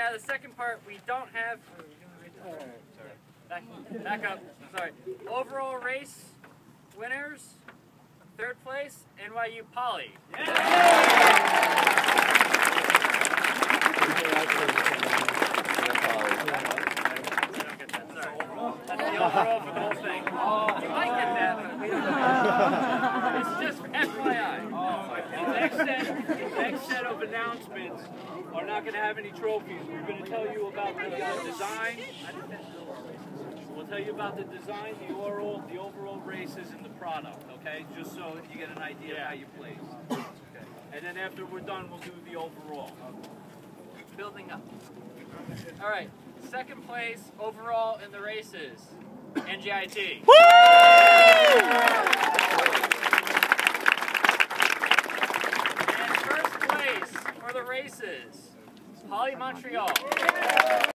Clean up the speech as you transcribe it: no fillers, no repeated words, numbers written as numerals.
Yeah, the second part we don't have. Back up. Sorry. Overall race winners, third place, NYU Poly. That's the overall for the whole thing. You might get that, but we don't know. It's just FYI. The next set of announcements are not going to have any trophies. We're going to tell you about the design. We'll tell you about the design, the overall races, and the product, okay? Just so you get an idea of how you place. Okay. And then after we're done, we'll do the overall. Building up. All right. Second place overall in the races, NGIT. Woo! And first place for the races, Poly Montreal.